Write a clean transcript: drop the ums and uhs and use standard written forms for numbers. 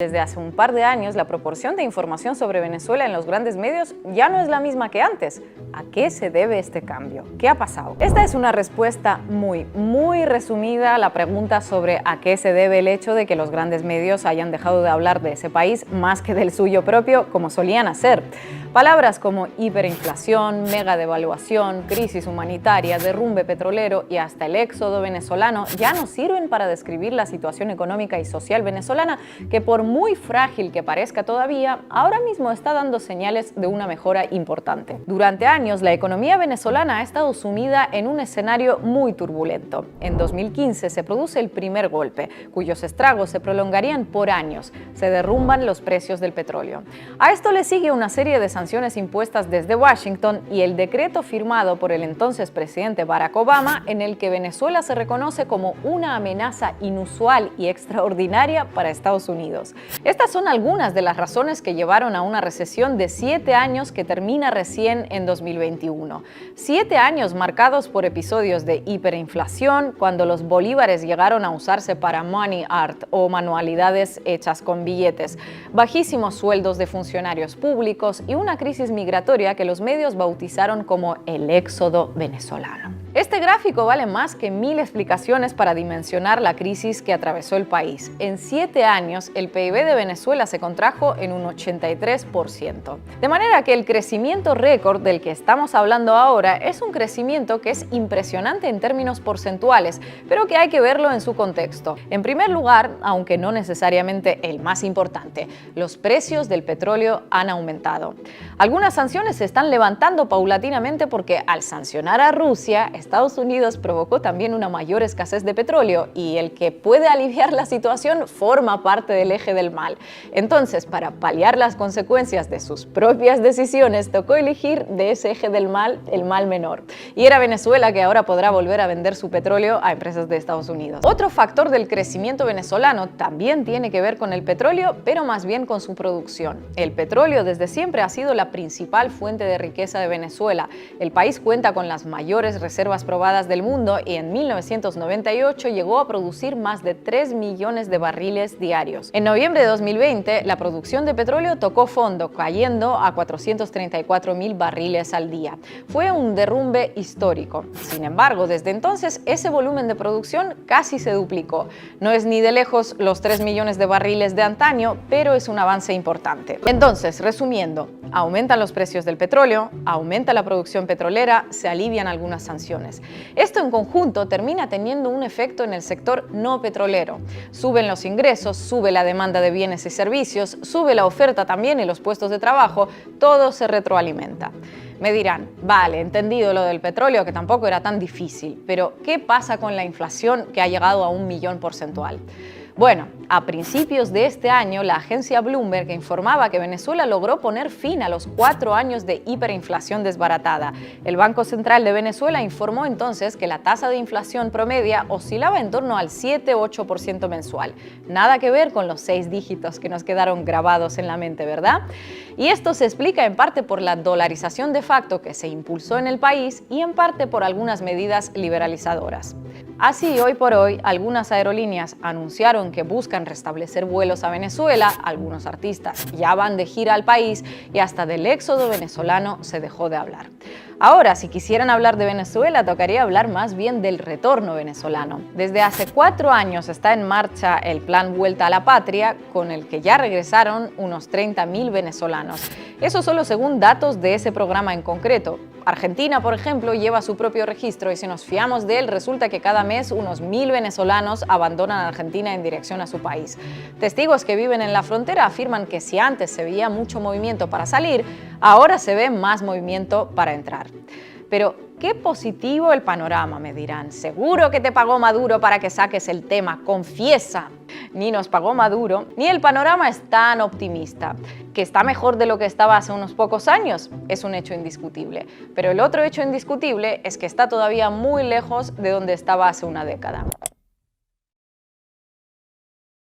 Desde hace un par de años, la proporción de información sobre Venezuela en los grandes medios ya no es la misma que antes. ¿A qué se debe este cambio? ¿Qué ha pasado? Esta es una respuesta muy resumida a la pregunta sobre a qué se debe el hecho de que los grandes medios hayan dejado de hablar de ese país más que del suyo propio, como solían hacer. Palabras como hiperinflación, mega devaluación, crisis humanitaria, derrumbe petrolero y hasta el éxodo venezolano ya no sirven para describir la situación económica y social venezolana, que por muy frágil que parezca todavía, ahora mismo está dando señales de una mejora importante. Durante años, la economía venezolana ha estado sumida en un escenario muy turbulento. En 2015 se produce el primer golpe, cuyos estragos se prolongarían por años. Se derrumban los precios del petróleo. A esto le sigue una serie de sanciones impuestas desde Washington y el decreto firmado por el entonces presidente Barack Obama, en el que Venezuela se reconoce como una amenaza inusual y extraordinaria para Estados Unidos. Estas son algunas de las razones que llevaron a una recesión de 7 años que termina recién en 2021. 7 años marcados por episodios de hiperinflación, cuando los bolívares llegaron a usarse para money art o manualidades hechas con billetes, bajísimos sueldos de funcionarios públicos y una crisis migratoria que los medios bautizaron como el éxodo venezolano. Este gráfico vale más que 1000 explicaciones para dimensionar la crisis que atravesó el país. En 7 años, el PIB de Venezuela se contrajo en un 83%. De manera que el crecimiento récord del que estamos hablando ahora es un crecimiento que es impresionante en términos porcentuales, pero que hay que verlo en su contexto. En primer lugar, aunque no necesariamente el más importante, los precios del petróleo han aumentado. Algunas sanciones se están levantando paulatinamente porque al sancionar a Rusia, Estados Unidos provocó también una mayor escasez de petróleo y el que puede aliviar la situación forma parte del eje del mal. Entonces, para paliar las consecuencias de sus propias decisiones, tocó elegir de ese eje del mal el mal menor. Y era Venezuela, que ahora podrá volver a vender su petróleo a empresas de Estados Unidos. Otro factor del crecimiento venezolano también tiene que ver con el petróleo, pero más bien con su producción. El petróleo desde siempre ha sido la principal fuente de riqueza de Venezuela. El país cuenta con las mayores reservas probadas del mundo y en 1998 llegó a producir más de 3 millones de barriles diarios. En noviembre de 2020, la producción de petróleo tocó fondo, cayendo a 434.000 barriles al día. Fue un derrumbe histórico. Sin embargo, desde entonces, ese volumen de producción casi se duplicó. No es ni de lejos los 3 millones de barriles de antaño, pero es un avance importante. Entonces, resumiendo, aumentan los precios del petróleo, aumenta la producción petrolera, se alivian algunas sanciones. Esto en conjunto termina teniendo un efecto en el sector no petrolero. Suben los ingresos, sube la demanda de bienes y servicios, sube la oferta también y los puestos de trabajo, todo se retroalimenta. Me dirán, vale, entendido lo del petróleo, que tampoco era tan difícil, pero ¿qué pasa con la inflación que ha llegado a 1 millón porcentual? Bueno, a principios de este año, la agencia Bloomberg informaba que Venezuela logró poner fin a los 4 años de hiperinflación desbaratada. El Banco Central de Venezuela informó entonces que la tasa de inflación promedia oscilaba en torno al 7-8% mensual. Nada que ver con los 6 dígitos que nos quedaron grabados en la mente, ¿verdad? Y esto se explica en parte por la dolarización de facto que se impulsó en el país y en parte por algunas medidas liberalizadoras. Así, hoy por hoy, algunas aerolíneas anunciaron que buscan restablecer vuelos a Venezuela, algunos artistas ya van de gira al país y hasta del éxodo venezolano se dejó de hablar. Ahora, si quisieran hablar de Venezuela, tocaría hablar más bien del retorno venezolano. Desde hace 4 años está en marcha el Plan Vuelta a la Patria, con el que ya regresaron unos 30.000 venezolanos. Eso solo según datos de ese programa en concreto. Argentina, por ejemplo, lleva su propio registro y si nos fiamos de él, resulta que cada mes unos 1000 venezolanos abandonan Argentina en dirección a su país. Testigos que viven en la frontera afirman que si antes se veía mucho movimiento para salir, ahora se ve más movimiento para entrar. Pero, qué positivo el panorama, me dirán. Seguro que te pagó Maduro para que saques el tema, confiesa. Ni nos pagó Maduro, ni el panorama es tan optimista. Que está mejor de lo que estaba hace unos pocos años, es un hecho indiscutible. Pero el otro hecho indiscutible es que está todavía muy lejos de donde estaba hace una década.